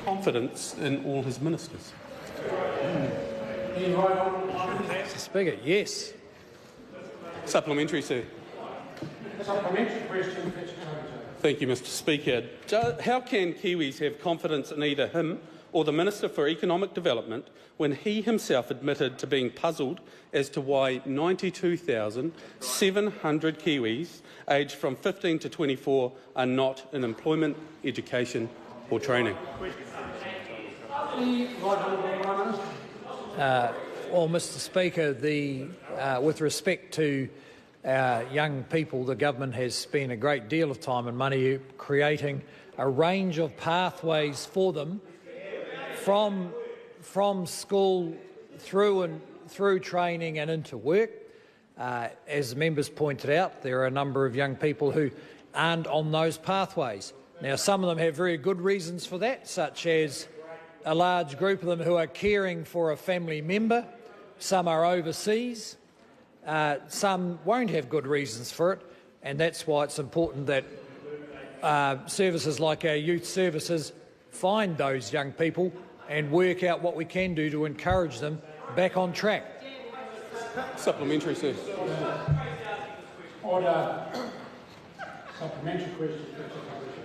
confidence in all his ministers? Mr. Speaker, yes. Supplementary, sir. Supplementary question, Fletcher Tabuteau. Thank you, Mr. Speaker. How can Kiwis have confidence in either him or the Minister for Economic Development when he himself admitted to being puzzled as to why 92,700 Kiwis aged from 15 to 24 are not in employment, education or training? Well, Mr. Speaker, with respect to young people, the government has spent a great deal of time and money creating a range of pathways for them from school through training and into work. As members pointed out, there are a number of young people who aren't on those pathways. Now, some of them have very good reasons for that, such as a large group of them who are caring for a family member. Some are overseas. Some won't have good reasons for it, and that's why it's important that services like our youth services find those young people and work out what we can do to encourage them back on track. Supplementary, sir. Order. Supplementary question.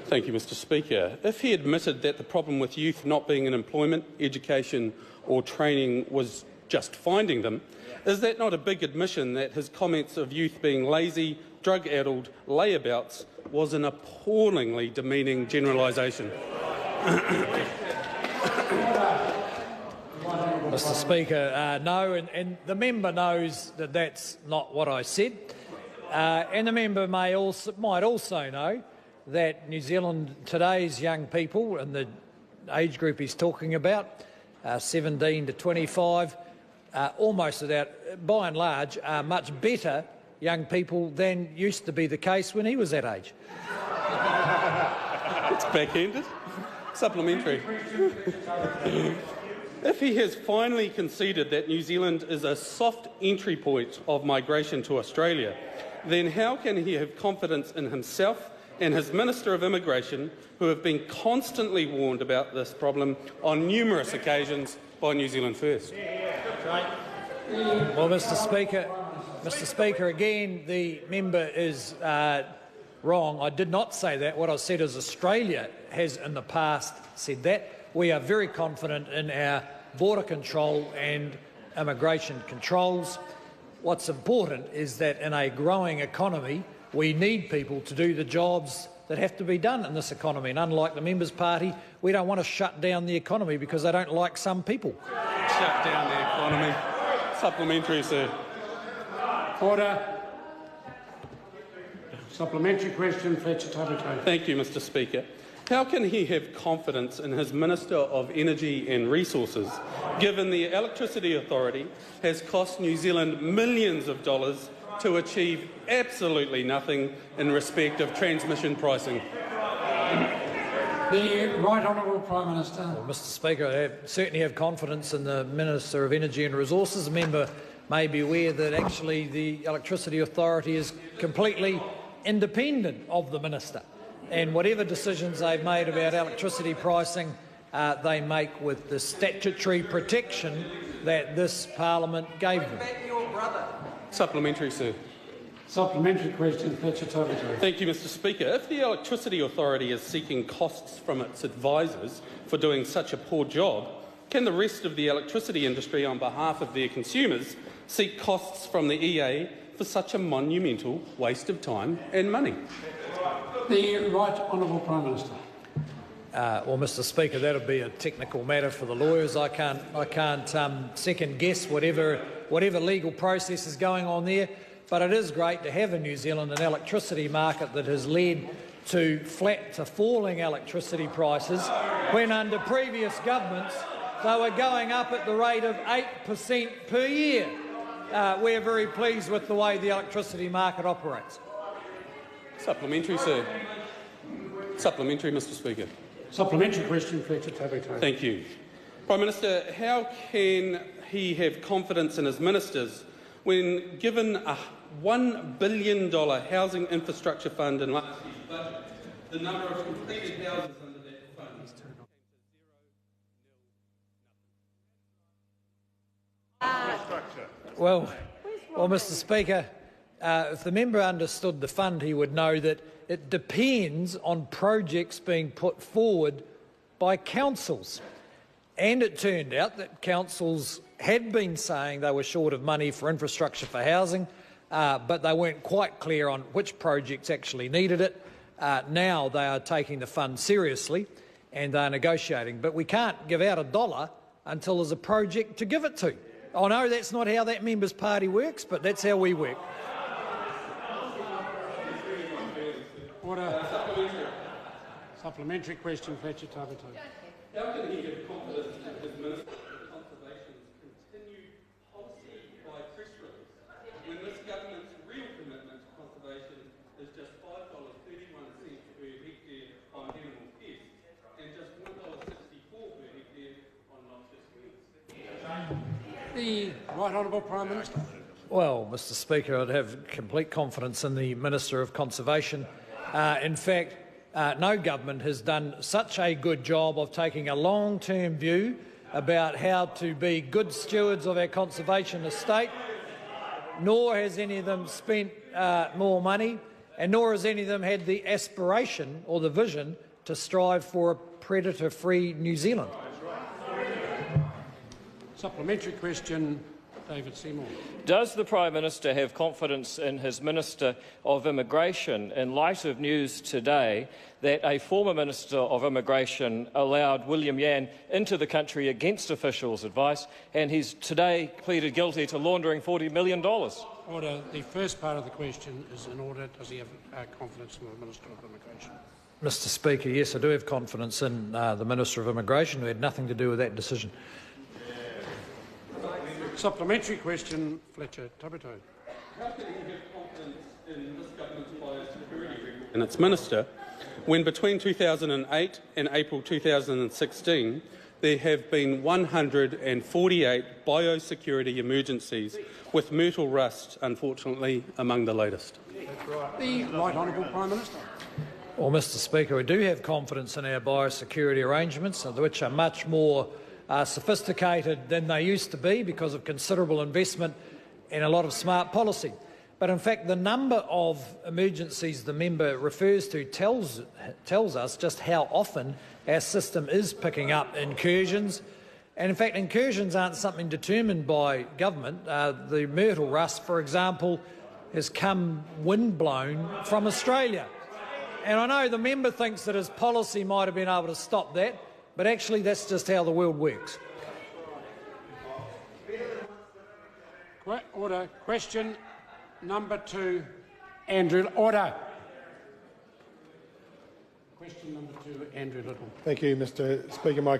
Thank you, Mr. Speaker. If he admitted that the problem with youth not being in employment, education or training was just finding them, is that not a big admission that his comments of youth being lazy, drug-addled layabouts was an appallingly demeaning generalisation? Mr. Speaker, no, and the member knows that that's not what I said. And the member might also know that New Zealand, today's young people, and the age group he's talking about, 17 to 25, almost without, by and large, are much better young people than used to be the case when he was that age. It's backhanded. Supplementary. If he has finally conceded that New Zealand is a soft entry point of migration to Australia, then how can he have confidence in himself and his Minister of Immigration, who have been constantly warned about this problem on numerous occasions by New Zealand First? Well, Mr. Speaker, again, the member is wrong. I did not say that. What I said is Australia has in the past said that. We are very confident in our border control and immigration controls. What's important is that in a growing economy, we need people to do the jobs that have to be done in this economy. And unlike the Members' Party, we don't want to shut down the economy because they don't like some people. Shut down the economy. Supplementary, sir. Order. Supplementary question, Fletcher Tabuteau. Thank you, Mr. Speaker. How can he have confidence in his Minister of Energy and Resources, given the Electricity Authority has cost New Zealand millions of dollars to achieve absolutely nothing in respect of transmission pricing? The Right Honourable Prime Minister. Well, Mr. Speaker, I certainly have confidence in the Minister of Energy and Resources. The member may be aware that actually the Electricity Authority is completely independent of the Minister, and whatever decisions they've made about electricity pricing, they make with the statutory protection that this Parliament gave them. Supplementary, sir. Supplementary question, Fletcher Tabuteau. Thank you, Mr. Speaker. If the Electricity Authority is seeking costs from its advisors for doing such a poor job, can the rest of the electricity industry, on behalf of their consumers, seek costs from the EA for such a monumental waste of time and money? The Right Honourable Prime Minister. Well, Mr. Speaker, that would be a technical matter for the lawyers. I can't second guess whatever legal process is going on there. But it is great to have in New Zealand an electricity market that has led to flat to falling electricity prices, when under previous governments they were going up at the rate of 8% per year. We're very pleased with the way the electricity market operates. Supplementary, sir. Supplementary, Mr. Speaker. Supplementary question, Fletcher Tabuteau. Thank you. Prime Minister, how can he have confidence in his ministers when, given a $1 billion housing infrastructure fund in last year's budget, the number of completed houses under that fund Well, Mr Speaker, if the member understood the fund, he would know that it depends on projects being put forward by councils. And it turned out that councils had been saying they were short of money for infrastructure for housing, but they weren't quite clear on which projects actually needed it. Now they are taking the fund seriously and they are negotiating. But we can't give out $1 until there's a project to give it to. I know that's not how that member's party works, but that's how we work. Order. Supplementary question, Fletcher Tabuteau. How can he give confidence in his Minister for Conservation's continued policy by press release when this government's real commitment to conservation is just $5.31 per hectare on animal pests and just $1.64 per hectare on noxious weeds? The Right Honourable Prime Minister. Well, Mr Speaker, I'd have complete confidence in the Minister of Conservation. In fact, no government has done such a good job of taking a long-term view about how to be good stewards of our conservation estate, nor has any of them spent more money, and nor has any of them had the aspiration or the vision to strive for a predator-free New Zealand. Supplementary question, David Seymour. Does the Prime Minister have confidence in his Minister of Immigration in light of news today that a former Minister of Immigration allowed William Yan into the country against officials' advice and he's today pleaded guilty to laundering $40 million? Order. The first part of the question is in order. Does he have confidence in the Minister of Immigration? Mr Speaker, yes, I do have confidence in the Minister of Immigration, who had nothing to do with that decision. Supplementary question, Fletcher Tabuteau. How can he have confidence in this government's biosecurity record and its minister when between 2008 and April 2016 there have been 148 biosecurity emergencies, with myrtle rust, unfortunately, among the latest? The Right Honourable Prime Minister. Well, Mr Speaker, we do have confidence in our biosecurity arrangements, which are much more sophisticated than they used to be because of considerable investment and a lot of smart policy. But in fact, the number of emergencies the member refers to tells us just how often our system is picking up incursions. And in fact, incursions aren't something determined by government. The myrtle rust, for example, has come windblown from Australia. And I know the member thinks that his policy might have been able to stop that, but actually that's just how the world works. Order. Question number 2, Andrew. Order. Question number 2, Andrew Little. Thank you, Mr Speaker. My